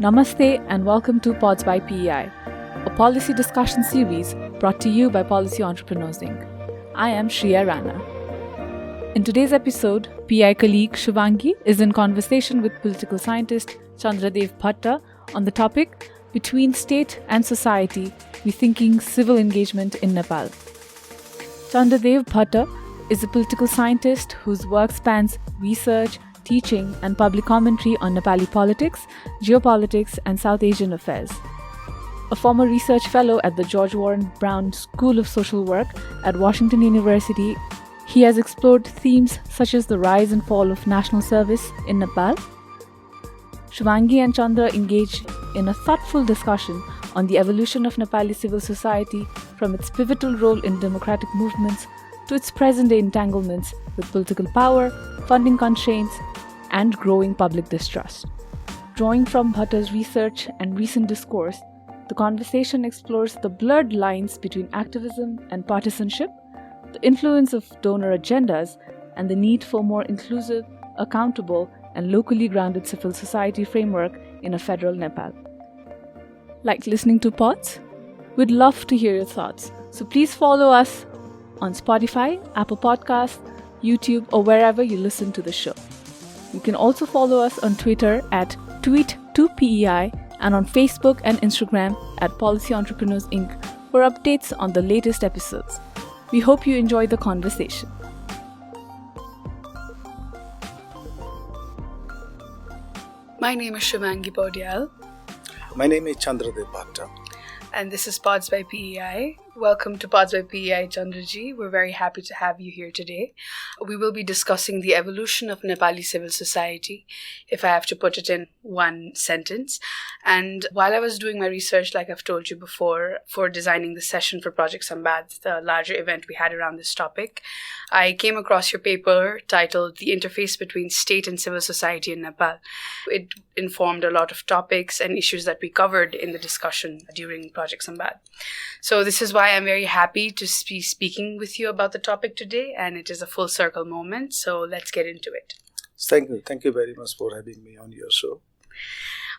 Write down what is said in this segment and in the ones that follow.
Namaste and welcome to Pods by PEI, a policy discussion series brought to you by Policy Entrepreneurs Inc. I am Shriya Rana. In today's episode, PEI colleague Shuvangi is in conversation with political scientist Chandra Dev Bhatta on the topic Between State and Society, Rethinking Civil Engagement in Nepal. Chandra Dev Bhatta is a political scientist whose work spans research, teaching and public commentary on Nepali politics, geopolitics and South Asian affairs. A former research fellow at the George Warren Brown School of Social Work at Washington University, he has explored themes such as the rise and fall of national service in Nepal. Shuvangi and Chandra engage in a thoughtful discussion on the evolution of Nepali civil society from its pivotal role in democratic movements to its present-day entanglements with political power, funding constraints, and growing public distrust. Drawing from Bhatta's research and recent discourse, the conversation explores the blurred lines between activism and partisanship, the influence of donor agendas, and the need for more inclusive, accountable, and locally grounded civil society framework in a federal Nepal. Like listening to Pods? We'd love to hear your thoughts, so please follow us on Spotify, Apple Podcasts, YouTube, or wherever you listen to the show. You can also follow us on Twitter at tweet2PEI and on Facebook and Instagram at Policy Entrepreneurs Inc. for updates on the latest episodes. We hope you enjoy the conversation. My name is Shuvangi Poudyal. My name is Chandra Dev Bhatta. And this is Pods by PEI. Welcome to Pods by PEI, Chandraji. We're very happy to have you here today. We will be discussing the evolution of Nepali civil society, if I have to put it in one sentence. And while I was doing my research, like I've told you before, for designing the session for Project Sambad, the larger event we had around this topic, I came across your paper titled The Interface Between State and Civil Society in Nepal. It informed a lot of topics and issues that we covered in the discussion during Project Sambad. So this is why I'm very happy to be speaking with you about the topic today, and it is a full circle moment, so let's get into it. Thank you. Thank you very much for having me on your show.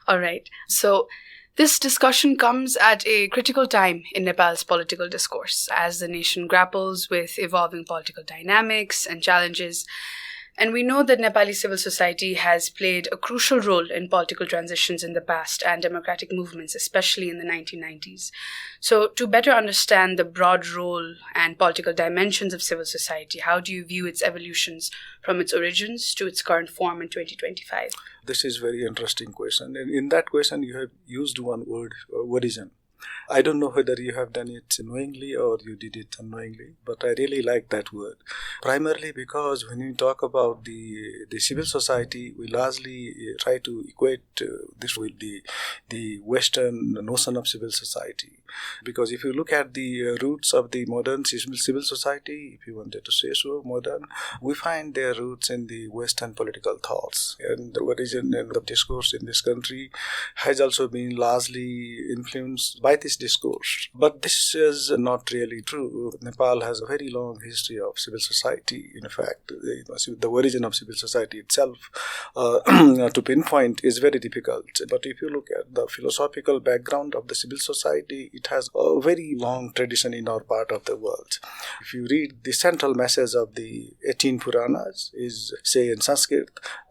All right. So this discussion comes at a critical time in Nepal's political discourse as the nation grapples with evolving political dynamics and challenges. And we know that Nepali civil society has played a crucial role in political transitions in the past and democratic movements, especially in the 1990s. So to better understand the broad role and political dimensions of civil society, how do you view its evolutions from its origins to its current form in 2025? This is a very interesting question. And in that question, you have used one word, origin. I don't know whether you have done it knowingly or you did it unknowingly, but I really like that word. Primarily because when we talk about the civil society, we largely try to equate this with the Western notion of civil society. Because if you look at the roots of the modern civil society, if you wanted to say so, modern, we find their roots in the Western political thoughts. And the origin and the discourse in this country has also been largely influenced by this discourse. But this is not really true. Nepal has a very long history of civil society. In fact, the origin of civil society itself to pinpoint is very difficult. But if you look at the philosophical background of the civil society, it has a very long tradition in our part of the world. If you read the central message of the 18 Puranas is, say in Sanskrit,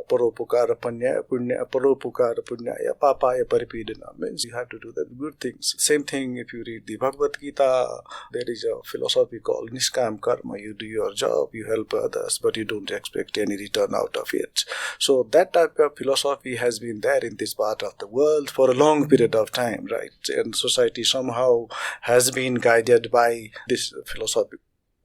Paropukara Punya, Paropukara Punyaya, Papaya Paripidana, means you have to do the good things. Same thing if you read the Bhagavad Gita, there is a philosophy called Niskam Karma. You do your job, you help others, but you don't expect any return out of it. So that type of philosophy has been there in this part of the world for a long period of time, right? And society somehow has been guided by this philosophy.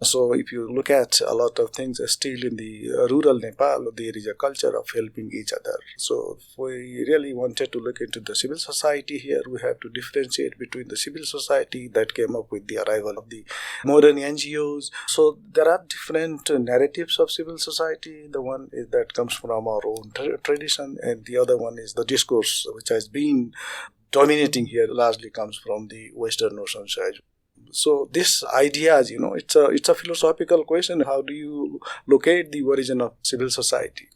So if you look at a lot of things still in the rural Nepal, there is a culture of helping each other. So if we really wanted to look into the civil society here, we have to differentiate between the civil society that came up with the arrival of the modern NGOs. So there are different narratives of civil society. The one is that comes from our own tradition, and the other one is the discourse which has been dominating here, largely comes from the Western notions. So this ideas, it's a philosophical question. How do you locate the origin of civil society?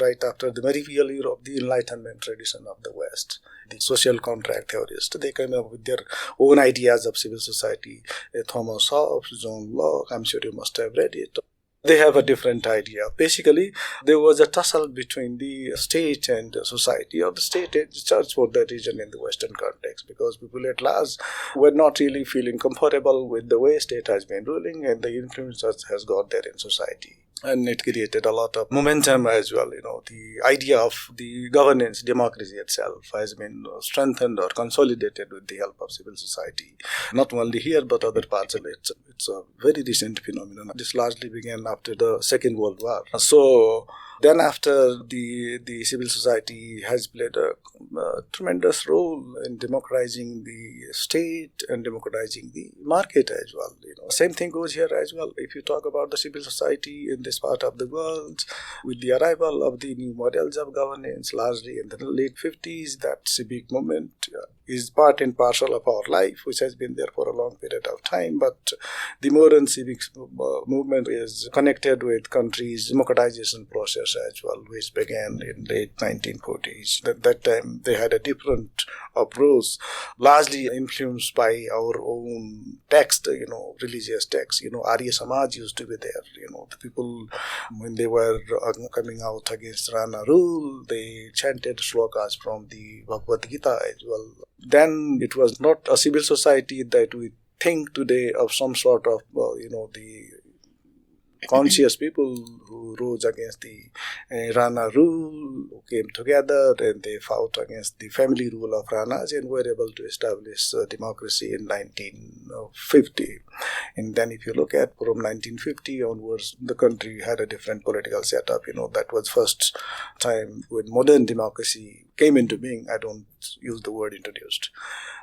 right after the medieval Europe, the Enlightenment tradition of the West, the social contract theorists, they came up with their own ideas of civil society. Thomas Hobbes, John Locke, I'm sure you must have read it. They have a different idea. Basically, there was a tussle between the state and society, or the state and the church for that region in the Western context, because people at large were not really feeling comfortable with the way state has been ruling and the influence that has got there in society. And it created a lot of momentum as well. The idea of the governance, democracy itself has been strengthened or consolidated with the help of civil society. Not only here, but other parts of it. It's a very recent phenomenon. This largely began after the Second World War. So then after the civil society has played a tremendous role in democratizing the state and democratizing the market as well. Same thing goes here as well. If you talk about the civil society in this part of the world, with the arrival of the new models of governance, largely in the late 50s, that civic movement is part and parcel of our life, which has been there for a long period of time. But the modern civic movement is connected with countries' democratization process as well, which began in late 1940s. At that time, they had a different approach, largely influenced by our own text, religious text. Arya Samaj used to be there. The people, when they were coming out against Rana rule, they chanted shlokas from the Bhagavad Gita as well. Then it was not a civil society that we think today of some sort of, the conscious people who rose against the Rana rule, who came together and they fought against the family rule of Ranas and were able to establish democracy in 1950. And then if you look at from 1950 onwards, the country had a different political setup. That was first time when modern democracy came into being. I don't use the word introduced.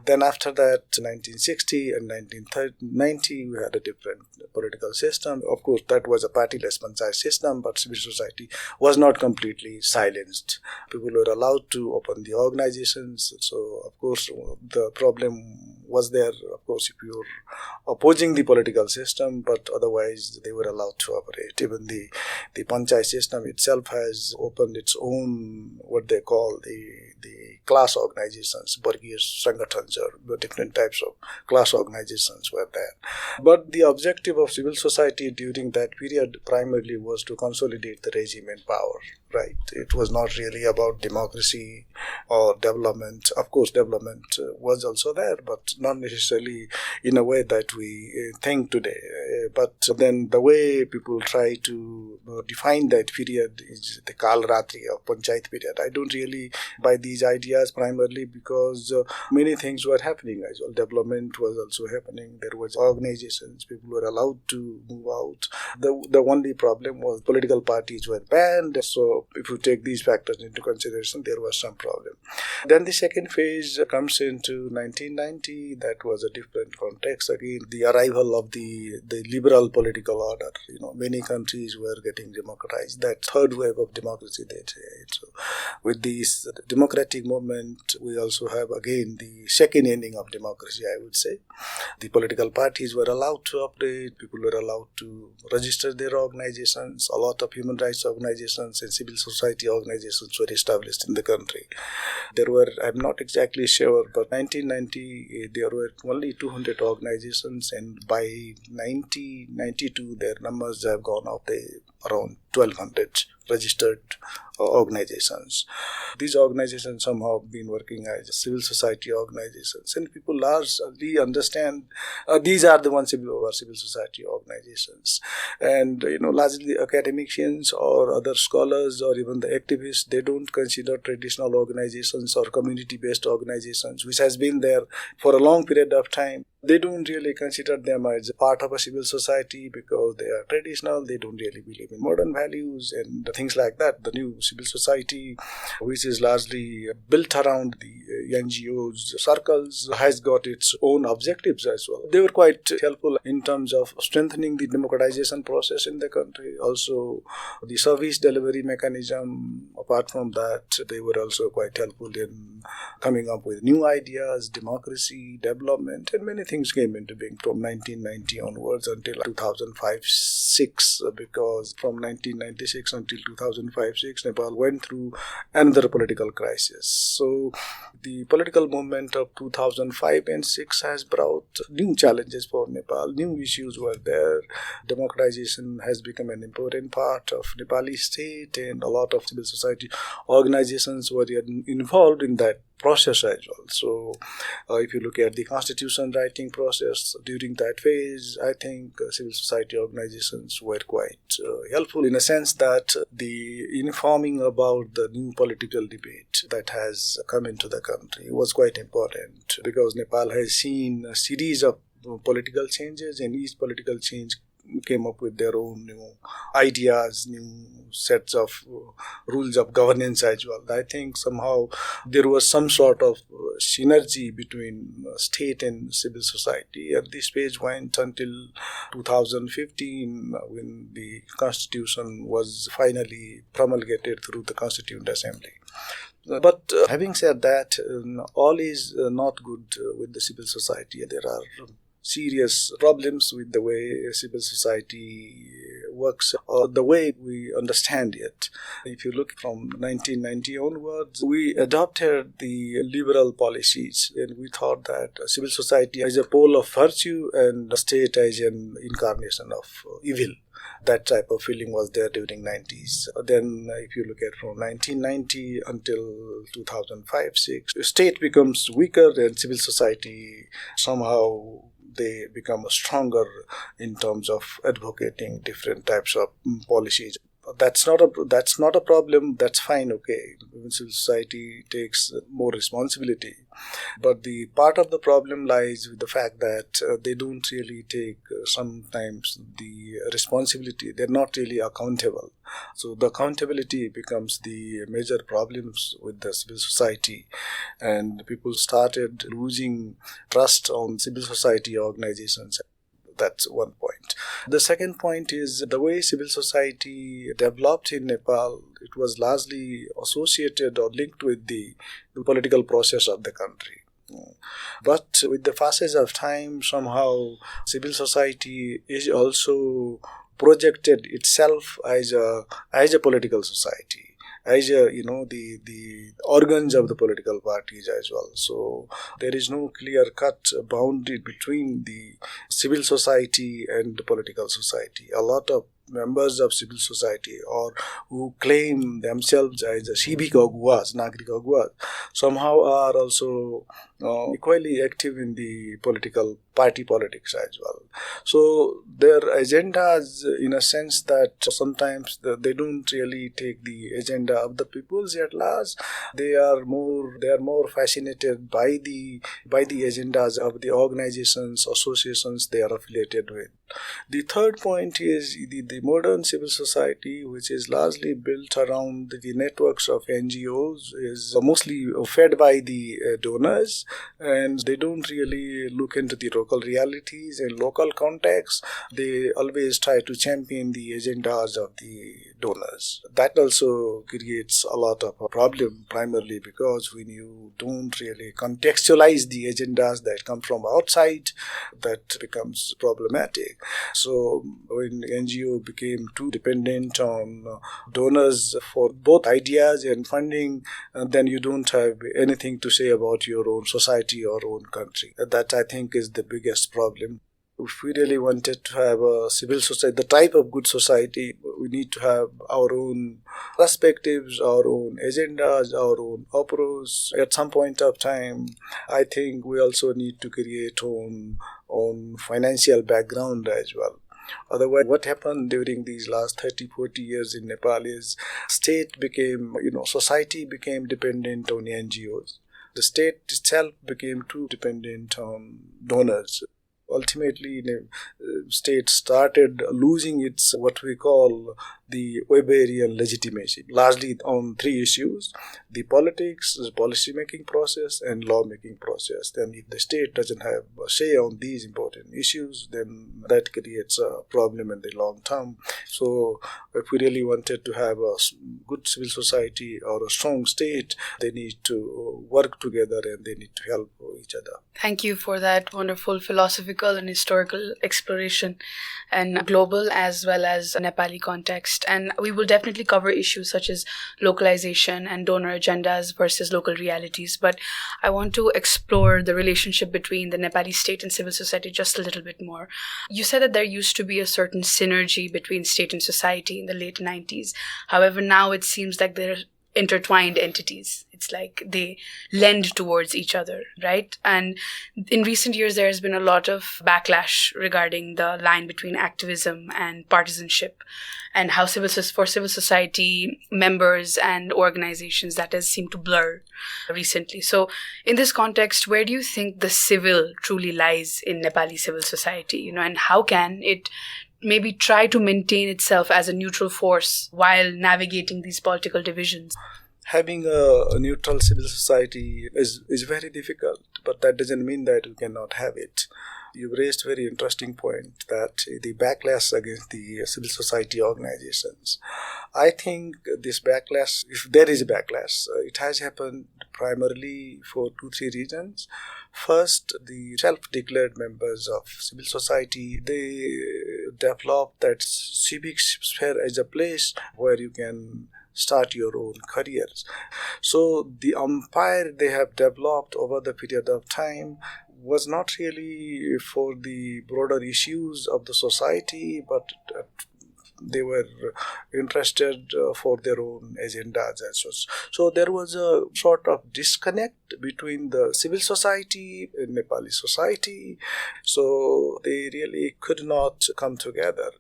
Then after that, 1960 and 1990, we had a different political system. Of course, that was a partyless panchayat system, but civil society was not completely silenced. People were allowed to open the organizations. So, of course, the problem was there, of course, if you were opposing the political system, but otherwise they were allowed to operate. Even the panchayat system itself has opened its own, what they call the class organizations, Bargir Sangatans, or different types of class organizations were there. But the objective of civil society during that period primarily was to consolidate the regime in power, right? It was not really about democracy or development. Of course, development was also there, but not necessarily in a way that we think today. But then the way people try to define that period is the Kal Ratri of Panchayat period. I don't really buy these ideas primarily because many things were happening as well. Development was also happening. There was organizations. People were allowed to move out. The only problem was political parties were banned. So if you take these factors into consideration, there was some problem. Then the second phase comes into 1990. That was a different context. Again, the arrival of the liberal political order. Many countries were getting democratized. That third wave of democracy, they say. So with this democratic movement, we also have again the second inning of democracy, I would say. The political parties were allowed to operate. People were allowed to register their organizations. A lot of human rights organizations and civil society organizations were established in the country. There were, I'm not exactly sure, but 1990 there were only 200 organizations, and by 1992 their numbers have gone up around 1,200 registered organizations. These organizations somehow have been working as civil society organizations, and people largely understand these are the ones who are civil society organizations. And largely academicians or other scholars or even the activists, they don't consider traditional organizations or community-based organizations, which has been there for a long period of time. They don't really consider them as a part of a civil society because they are traditional. They don't really believe in modern values and things like that. The new civil society, which is largely built around the NGOs circles, has got its own objectives as well. They were quite helpful in terms of strengthening the democratization process in the country. Also, the service delivery mechanism, apart from that, they were also quite helpful in coming up with new ideas, democracy, development, and many things came into being from 1990 onwards until 2005-6, because from 1996 until 2005-6, Nepal went through another political crisis. So the political movement of 2005 and 6 has brought new challenges for Nepal. New issues were there. Democratization has become an important part of Nepali state, and a lot of civil society organizations were involved in that process as well. So if you look at the constitution writing process during that phase, I think civil society organizations were quite helpful, in a sense that the informing about the new political debate that has come into the country was quite important, because Nepal has seen a series of political changes, and each political change came up with their own new ideas, new sets of rules of governance as well. I think somehow there was some sort of synergy between state and civil society, and this phase went until 2015, when the constitution was finally promulgated through the Constituent Assembly. But having said that, all is not good with the civil society. There are serious problems with the way civil society works, or the way we understand it. If you look from 1990 onwards, we adopted the liberal policies, and we thought that civil society as a pole of virtue and the state as an incarnation of evil. That type of feeling was there during 90s. Then if you look at from 1990 until 2005-6, state becomes weaker and civil society somehow they become stronger in terms of advocating different types of policies. That's not a problem. That's fine. Okay, civil society takes more responsibility, but the part of the problem lies with the fact that they don't really take sometimes the responsibility. They're not really accountable. So the accountability becomes the major problems with the civil society, and people started losing trust on civil society organizations. That's one point. The second point is the way civil society developed in Nepal. It was largely associated or linked with the political process of the country. But with the passage of time, somehow civil society is also projected itself as a political society, as the organs of the political parties as well. So there is no clear-cut boundary between the civil society and the political society. A lot of members of civil society, or who claim themselves as civic aguas, nagrik aguas, somehow are also equally active in the party politics as well. So their agendas, in a sense that sometimes they don't really take the agenda of the peoples at large. They are more fascinated by the agendas of the organizations, associations they are affiliated with. The third point is the modern civil society, which is largely built around the networks of NGOs, is mostly fed by the donors, and they don't really look into the local realities and local contexts. They always try to champion the agendas of the donors. That also creates a lot of a problem, primarily because when you don't really contextualize the agendas that come from outside, that becomes problematic. So when NGO became too dependent on donors for both ideas and funding, then you don't have anything to say about your own society or own country. That, I think, is the biggest problem. If we really wanted to have a civil society, the type of good society, we need to have our own perspectives, our own agendas, our own approach. At some point of time, I think we also need to create own financial background as well. Otherwise, what happened during these last 30-40 years in Nepal is society became dependent on NGOs. The state itself became too dependent on donors. ultimately state started losing its what we call the Weberian legitimacy, largely on three issues: the politics, the policy making process, and law making process. Then if the state doesn't have a say on these important issues, then that creates a problem in the long term. So if we really wanted to have a good civil society or a strong state, they need to work together and they need to help each other. Thank you for that wonderful philosophical and historical exploration, and global as well as Nepali context. And we will definitely cover issues such as localization and donor agendas versus local realities. But I want to explore the relationship between the Nepali state and civil society just a little bit more. You said that there used to be a certain synergy between state and society in the late 90s. However, now it seems like they're intertwined entities. It's like they lend towards each other, right? And in recent years, there has been a lot of backlash regarding the line between activism and partisanship, and how for civil society members and organizations that has seemed to blur recently. So in this context, where do you think the civil truly lies in Nepali civil society, and how can it maybe try to maintain itself as a neutral force while navigating these political divisions? Having a neutral civil society is very difficult, but that doesn't mean that we cannot have it. You raised a very interesting point that the backlash against the civil society organizations. I think this backlash, if there is a backlash, it has happened primarily for 2-3 reasons. First, the self-declared members of civil society, they developed that civic sphere as a place where you can start your own careers. So the empire they have developed over the period of time was not really for the broader issues of the society, but they were interested for their own agendas and such. So there was a sort of disconnect between the civil society and Nepali society. So they really could not come together.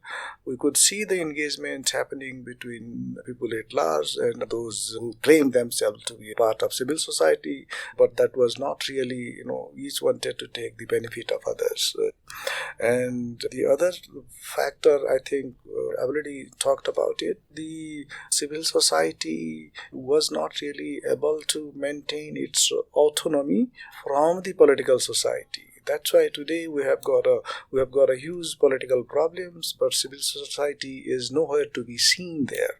We could see the engagement happening between people at large and those who claim themselves to be part of civil society, but that was not really, each wanted to take the benefit of others. And the other factor, I think, I've already talked about it, the civil society was not really able to maintain its autonomy from the political society. That's why today we have got a huge political problems, but civil society is nowhere to be seen there.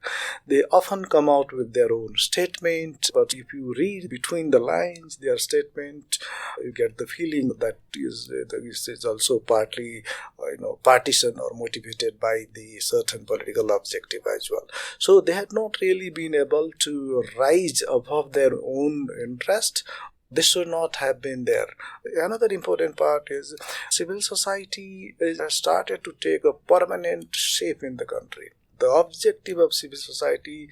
They often come out with their own statement, but if you read between the lines their statement, you get the feeling that is also partly partisan or motivated by the certain political objective as well. So they had not really been able to rise above their own interest. This should not have been there. Another important part is civil society has started to take a permanent shape in the country. The objective of civil society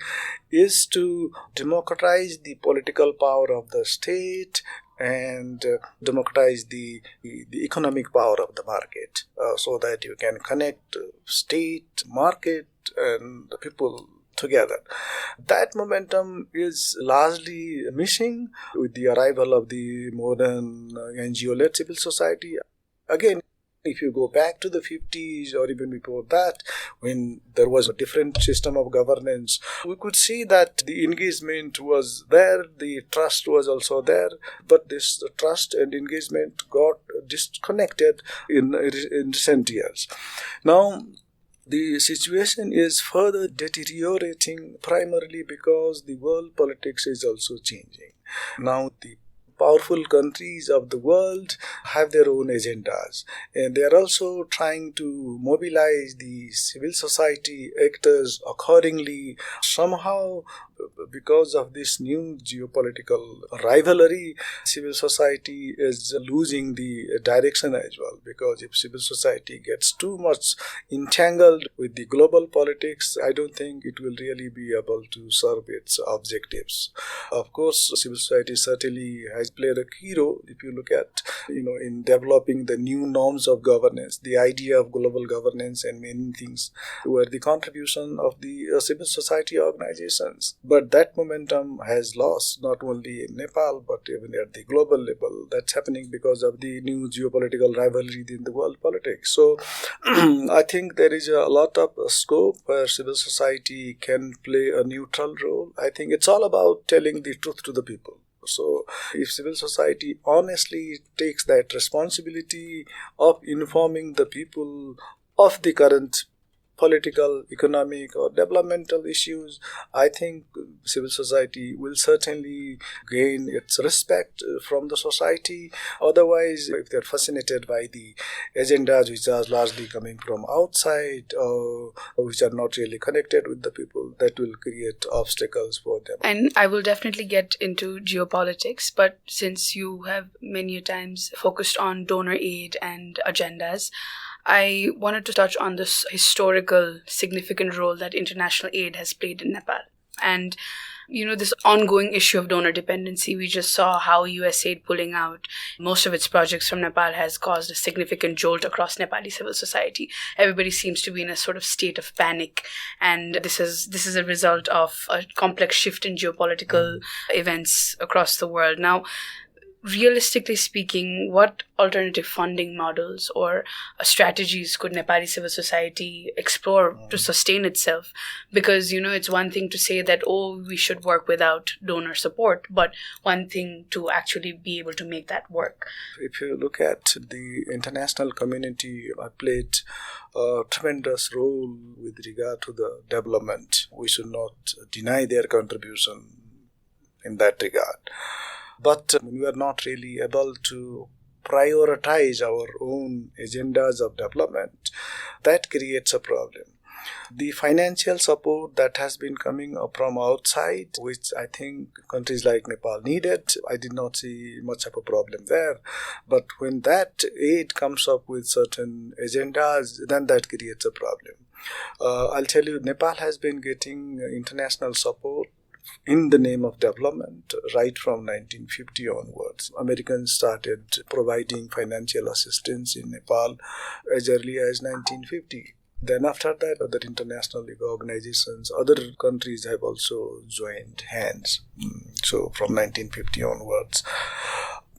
is to democratize the political power of the state and democratize the economic power of the market, so that you can connect state, market, and people together. That momentum is largely missing with the arrival of the modern NGO-led civil society. Again, if you go back to the 50s or even before that, when there was a different system of governance, we could see that the engagement was there, the trust was also there, but this trust and engagement got disconnected in recent years. Now, the situation is further deteriorating primarily because the world politics is also changing. Now, the powerful countries of the world have their own agendas, and they are also trying to mobilize the civil society actors accordingly. Somehow, because of this new geopolitical rivalry, civil society is losing the direction as well, because if civil society gets too much entangled with the global politics, I don't think it will really be able to serve its objectives. Of course, civil society certainly has played a key role. If you look at, in developing the new norms of governance, the idea of global governance and many things were the contribution of the civil society organizations. But that momentum has lost, not only in Nepal, but even at the global level. That's happening because of the new geopolitical rivalry in the world politics. So I think there is a lot of scope where civil society can play a neutral role. I think it's all about telling the truth to the people. So if civil society honestly takes that responsibility of informing the people of the current political, economic or developmental issues, I think civil society will certainly gain its respect from the society. Otherwise, if they're fascinated by the agendas which are largely coming from outside or which are not really connected with the people, that will create obstacles for them. And I will definitely get into geopolitics, but since you have many times focused on donor aid and agendas, I wanted to touch on this historical significant role that international aid has played in Nepal. And, this ongoing issue of donor dependency, we just saw how USAID pulling out most of its projects from Nepal has caused a significant jolt across Nepali civil society. Everybody seems to be in a sort of state of panic. And this is a result of a complex shift in geopolitical events across the world. Now, realistically speaking, what alternative funding models or strategies could Nepali civil society explore to sustain itself? Because, it's one thing to say that, we should work without donor support, but one thing to actually be able to make that work. If you look at the international community, played a tremendous role with regard to the development. We should not deny their contribution in that regard. But we are not really able to prioritize our own agendas of development. That creates a problem. The financial support that has been coming up from outside, which I think countries like Nepal needed, I did not see much of a problem there. But when that aid comes up with certain agendas, then that creates a problem. I'll tell you, Nepal has been getting international support in the name of development right from 1950 onwards. Americans started providing financial assistance in Nepal as early as 1950. Then after that, other international organizations, other countries have also joined hands. So from 1950 onwards,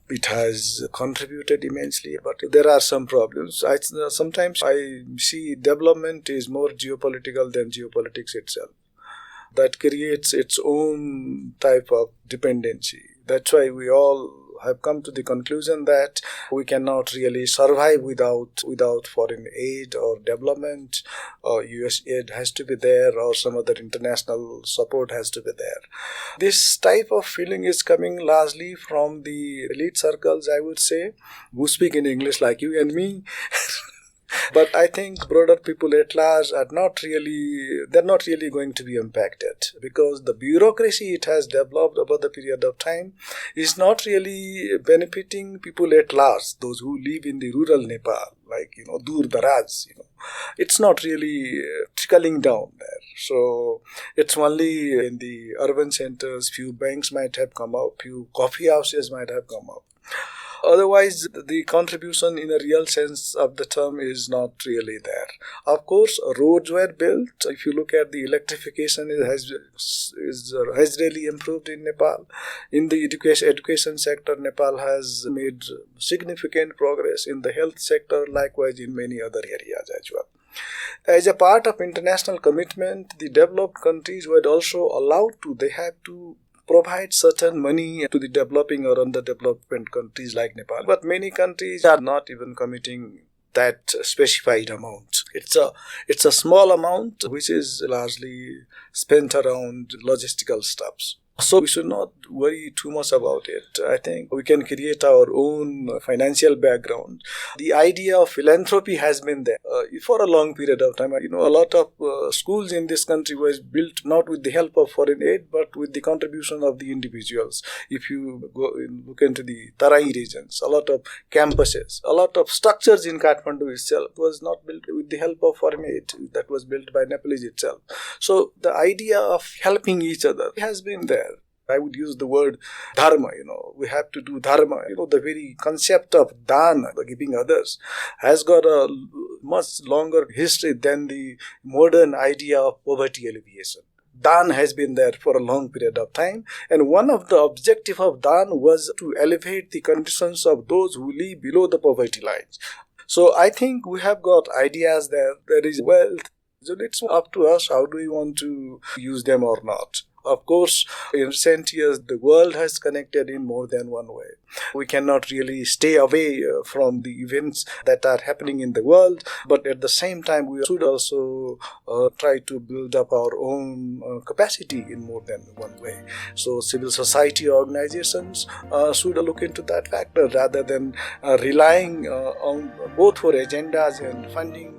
it has contributed immensely, but there are some problems. Sometimes I see development is more geopolitical than geopolitics itself. That creates its own type of dependency. That's why we all have come to the conclusion that we cannot really survive without foreign aid or development, or US aid has to be there, or some other international support has to be there. This type of feeling is coming largely from the elite circles, I would say, who speak in English like you and me. But I think broader people at large they're not really going to be impacted, because the bureaucracy it has developed over the period of time is not really benefiting people at large, those who live in the rural Nepal, like, Dur Daraz, It's not really trickling down there. So it's only in the urban centers, few banks might have come up, few coffee houses might have come up. Otherwise, the contribution in a real sense of the term is not really there. Of course, roads were built. If you look at the electrification, it has really improved in Nepal. In the education sector, Nepal has made significant progress. In the health sector, likewise in many other areas as well. As a part of international commitment, the developed countries were also allowed to, they have to provide certain money to the developing or underdeveloped countries like Nepal. But many countries are not even committing that specified amount. It's a small amount which is largely spent around logistical stuffs. So we should not worry too much about it. I think we can create our own financial background. The idea of philanthropy has been there for a long period of time. A lot of schools in this country was built not with the help of foreign aid, but with the contribution of the individuals. If you look into the Tarai regions, a lot of campuses, a lot of structures in Kathmandu itself was not built with the help of foreign aid. That was built by Nepalese itself. So the idea of helping each other has been there. I would use the word dharma, we have to do dharma. The very concept of dana, giving others, has got a much longer history than the modern idea of poverty alleviation. Dan has been there for a long period of time, and one of the objectives of Dan was to elevate the conditions of those who live below the poverty lines. So I think we have got ideas there is wealth. So it's up to us how do we want to use them or not. Of course, in recent years, the world has connected in more than one way. We cannot really stay away from the events that are happening in the world, but at the same time, we should also try to build up our own capacity in more than one way. So civil society organizations should look into that factor rather than relying on both for agendas and funding.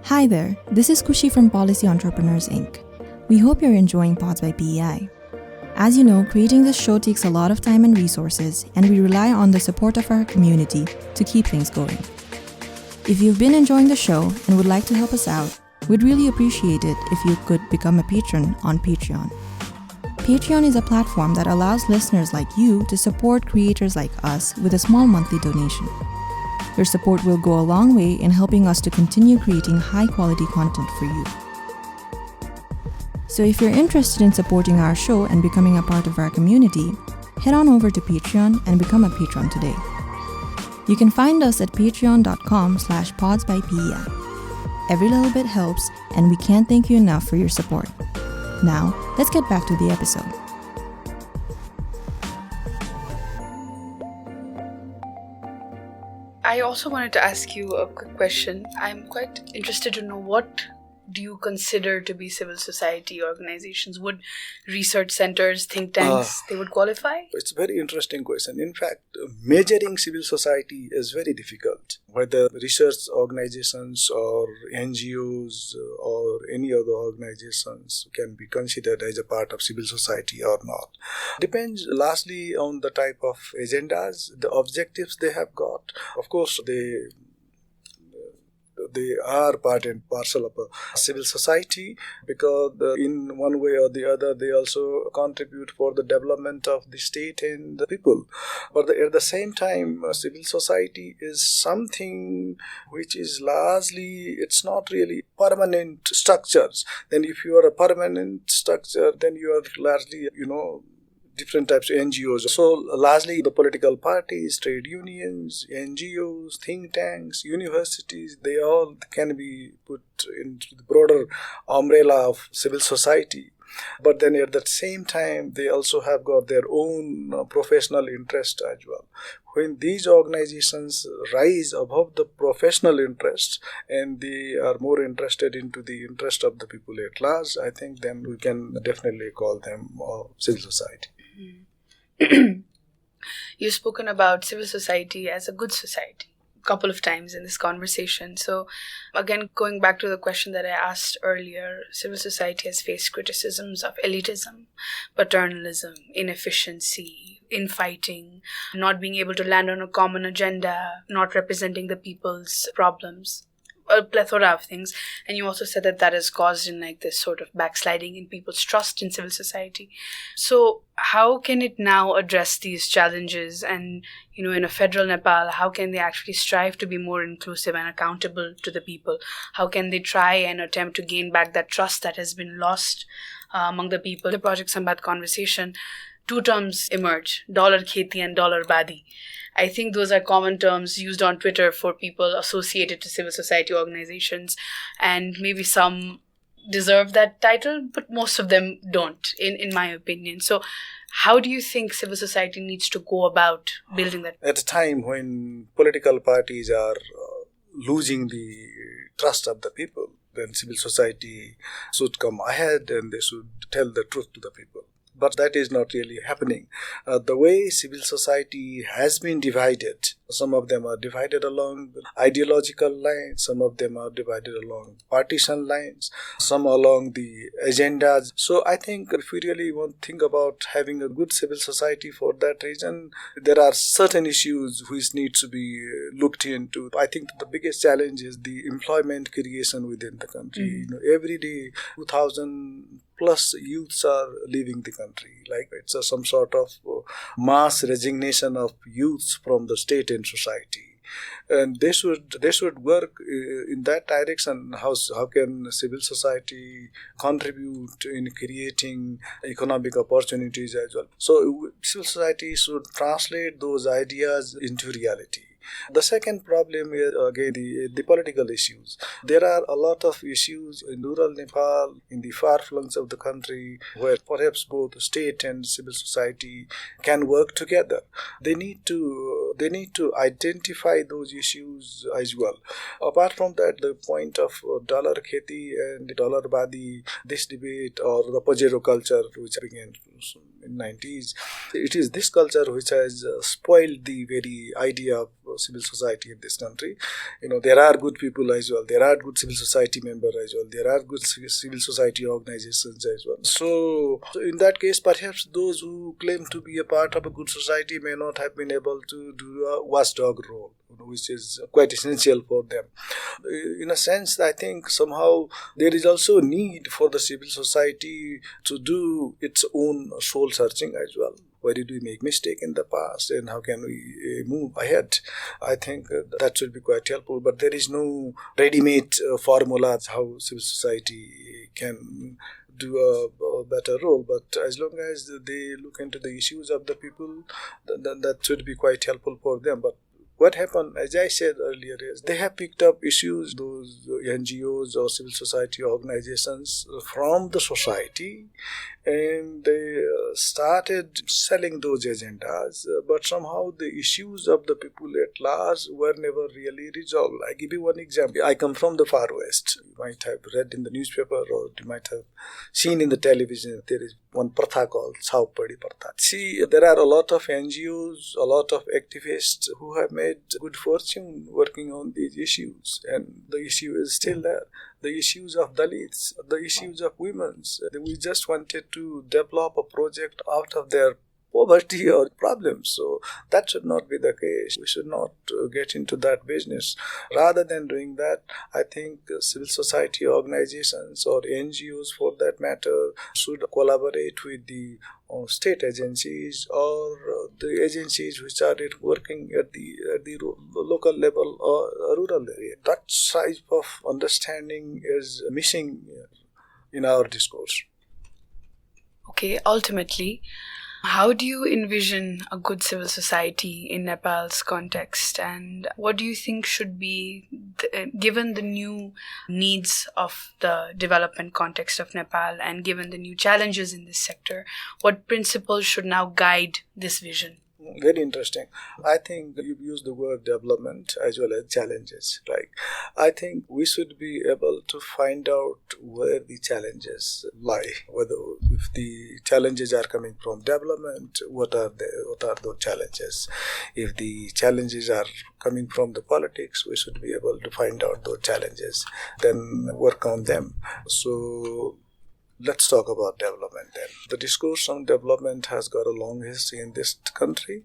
Hi there, this is Kushi from Policy Entrepreneurs Inc. We hope you're enjoying Pods by PEI. As you know, creating this show takes a lot of time and resources, and we rely on the support of our community to keep things going. If you've been enjoying the show and would like to help us out, we'd really appreciate it if you could become a patron on Patreon. Patreon is a platform that allows listeners like you to support creators like us with a small monthly donation. Your support will go a long way in helping us to continue creating high-quality content for you. So if you're interested in supporting our show and becoming a part of our community, head on over to Patreon and become a patron today. You can find us at patreon.com/podsbypei. Every little bit helps, and we can't thank you enough for your support. Now, let's get back to the episode. I also wanted to ask you a quick question. I'm quite interested to know, what do you consider to be civil society organizations? Would research centers, think tanks, they would qualify? It's a very interesting question. In fact, measuring civil society is very difficult. Whether research organizations or NGOs or any other organizations can be considered as a part of civil society or not. Depends largely on the type of agendas, the objectives they have got. Of course, they are part and parcel of a civil society because in one way or the other they also contribute for the development of the state and the people. But at the same time, civil society is something which is largely, it's not really permanent structures. Then if you are a permanent structure, then you are largely, different types of NGOs. So largely the political parties, trade unions, NGOs, think tanks, universities, they all can be put into the broader umbrella of civil society. But then at the same time, they also have got their own professional interest as well. When these organizations rise above the professional interest and they are more interested into the interest of the people at large, I think then we can definitely call them civil society. You've spoken about civil society as a good society a couple of times in this conversation. So again, going back to the question that I asked earlier, civil society has faced criticisms of elitism, paternalism, inefficiency, infighting, not being able to land on a common agenda, not representing the people's problems, a plethora of things. And you also said that has caused in this sort of backsliding in people's trust in civil society. So how can it now address these challenges? And in a federal Nepal, how can they actually strive to be more inclusive and accountable to the people? How can they try and attempt to gain back that trust that has been lost among the people? The Project Sambat conversation, two terms emerge: dollar kheti and dollar badi. I think those are common terms used on Twitter for people associated to civil society organizations, and maybe some deserve that title, but most of them don't, in my opinion. So how do you think civil society needs to go about building that? At a time when political parties are losing the trust of the people, then civil society should come ahead and they should tell the truth to the people. But that is not really happening. The way civil society has been divided, some of them are divided along ideological lines, some of them are divided along partisan lines, some along the agendas. So I think if we really want to think about having a good civil society for that reason, there are certain issues which need to be looked into. I think the biggest challenge is the employment creation within the country. Every day, 2,000 plus youths are leaving the country. It's some sort of mass resignation of youths from the state and society. and they should work in that direction. How can civil society contribute in creating economic opportunities as well? So civil society should translate those ideas into reality. The second problem is again the political issues. There are a lot of issues in rural Nepal, in the far flanks of the country, where perhaps both state and civil society can work together. They need to identify those issues as well. Apart from that, the point of dollar kheti and dollar badi, this debate, or the Pajero culture which began in 90s, it is this culture which has spoiled the very idea of civil society in this country. There are good people as well. There are good civil society members as well. There are good civil society organizations as well. So in that case, perhaps those who claim to be a part of a good society may not have been able to do a watchdog role, which is quite essential for them. In a sense, I think somehow there is also a need for the civil society to do its own soul searching as well. Where did we make mistake in the past, and how can we move ahead? I think that should be quite helpful, but there is no ready-made formula how civil society can do a better role. But as long as they look into the issues of the people, that should be quite helpful for them. But what happened, as I said earlier, is they have picked up issues, those NGOs or civil society organizations, from the society, and they started selling those agendas, but somehow the issues of the people at large were never really resolved. I give you one example. I come from the far west. You might have read in the newspaper, or you might have seen in the television, there is one pratha called Chaupadi Pratha. See, there are a lot of NGOs, a lot of activists who have made good fortune working on these issues, and the issue is still there. The issues of Dalits, the issues of women. We just wanted to develop a project out of their poverty or problems. So that should not be the case. We should not get into that business. Rather than doing that, I think civil society organizations, or NGOs for that matter, should collaborate with the state agencies, or the agencies which are working at the local level or rural area. That type of understanding is missing in our discourse. Okay, ultimately, how do you envision a good civil society in Nepal's context, and what do you think should be, given the new needs of the development context of Nepal and given the new challenges in this sector, what principles should now guide this vision? Very interesting. I think you use the word development as well as challenges, right? I think we should be able to find out where the challenges lie. Whether if the challenges are coming from development, what are those challenges? If the challenges are coming from the politics, we should be able to find out those challenges, then work on them. So let's talk about development then. The discourse on development has got a long history in this country.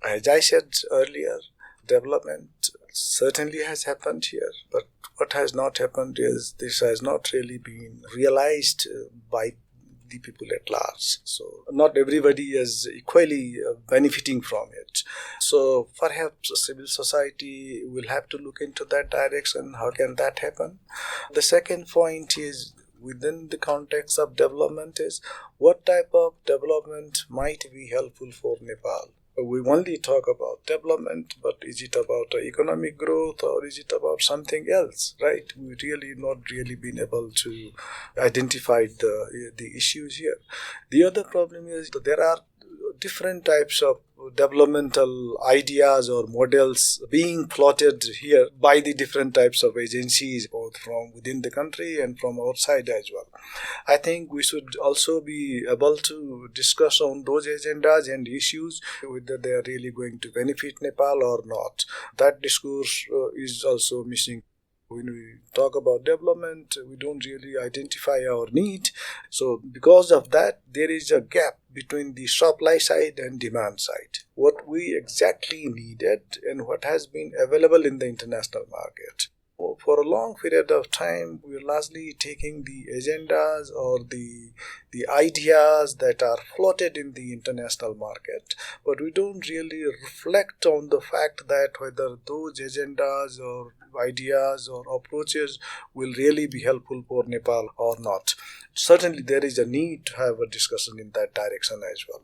As I said earlier, development certainly has happened here, but what has not happened is this has not really been realized by the people at large. So not everybody is equally benefiting from it. So perhaps civil society will have to look into that direction. How can that happen? The second point is, within the context of development, is what type of development might be helpful for Nepal. We only talk about development, but is it about economic growth, or is it about something else, right? We not really been able to identify the issues here. The other problem is that there are different types of developmental ideas or models being plotted here by the different types of agencies, both from within the country and from outside as well. I think we should also be able to discuss on those agendas and issues, whether they are really going to benefit Nepal or not. That discourse is also missing. When we talk about development, we don't really identify our need. So because of that, there is a gap between the supply side and demand side. What we exactly needed and what has been available in the international market. For a long period of time, we're largely taking the agendas or the ideas that are floated in the international market, but we don't really reflect on the fact that whether those agendas or ideas or approaches will really be helpful for Nepal or not. Certainly, there is a need to have a discussion in that direction as well.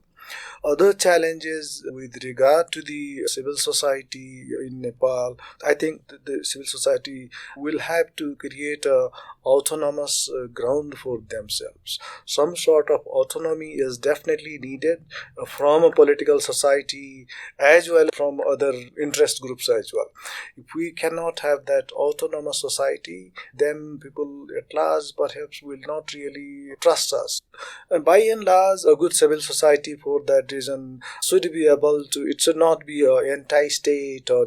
Other challenges with regard to the civil society in Nepal, I think the civil society will have to create a autonomous ground for themselves. Some sort of autonomy is definitely needed from a political society as well from other interest groups as well. If we cannot have that autonomous society, then people at large perhaps will not really trust us. And by and large, a good civil society for that reason should be able to, it should not be anti-state or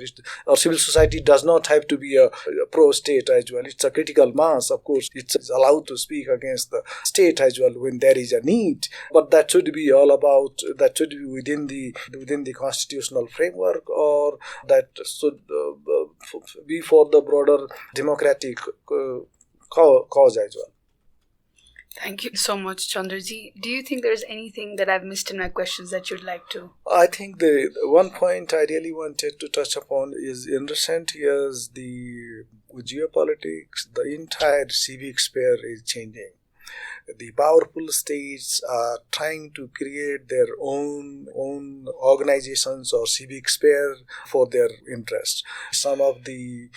civil society does not have to be a pro-state as well. It's a critical mass. Of course, it's allowed to speak against the state as well when there is a need, but that should be within the constitutional framework, or that should be for the broader democratic cause as well. Thank you so much, Chandraji. Do you think there's anything that I've missed in my questions that you'd like to? I think the one point I really wanted to touch upon is in recent years, with geopolitics, the entire civic sphere is changing. The powerful states are trying to create their own organizations or civic sphere for their interests. Some of the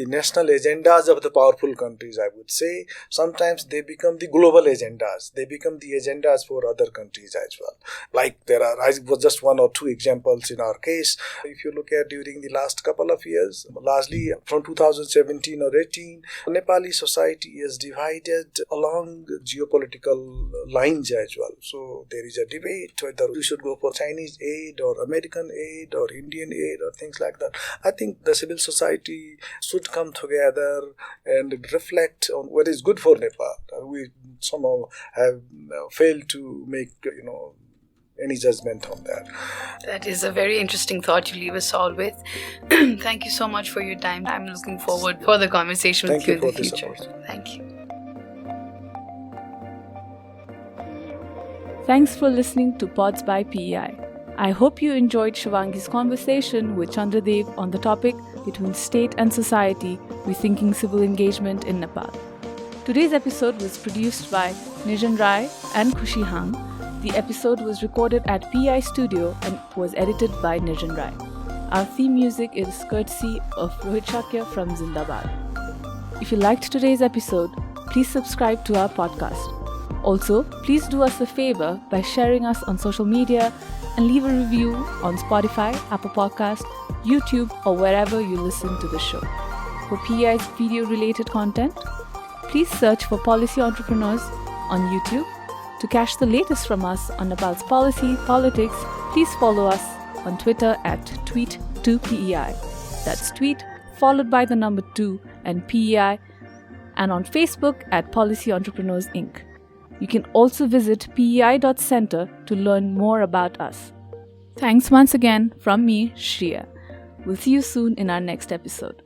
national agendas of the powerful countries, I would say, sometimes they become the global agendas. They become the agendas for other countries as well. Like there are, I was just one or two examples in our case. If you look at during the last couple of years, largely from 2017 or 18, Nepali society is divided along geopolitical lines as well. So there is a debate whether we should go for Chinese aid or American aid or Indian aid or things like that. I think the civil society should come together and reflect on what is good for Nepal. We somehow have failed to make any judgment on that. That is a very interesting thought you leave us all with. Thank you so much for your time. I'm looking forward for the conversation with you in the future. Thank you. Thanks for listening to Pods by PEI. I hope you enjoyed Shuvangi's conversation with Chandra Dev on the topic between state and society, rethinking civil engagement in Nepal. Today's episode was produced by Nijan Rai and Khushi Hang. The episode was recorded at PEI Studio and was edited by Nijan Rai. Our theme music is courtesy of Rohit Shakya from Zindabad. If you liked today's episode, please subscribe to our podcast. Also, please do us a favor by sharing us on social media and leave a review on Spotify, Apple Podcast, YouTube, or wherever you listen to the show. For PEI's video-related content, please search for Policy Entrepreneurs on YouTube. To catch the latest from us on Nepal's policy, politics, please follow us on Twitter at tweet2PEI. That's tweet followed by the number 2 and PEI, and on Facebook at Policy Entrepreneurs Inc. You can also visit pei.center to learn more about us. Thanks once again from me, Shreya. We'll see you soon in our next episode.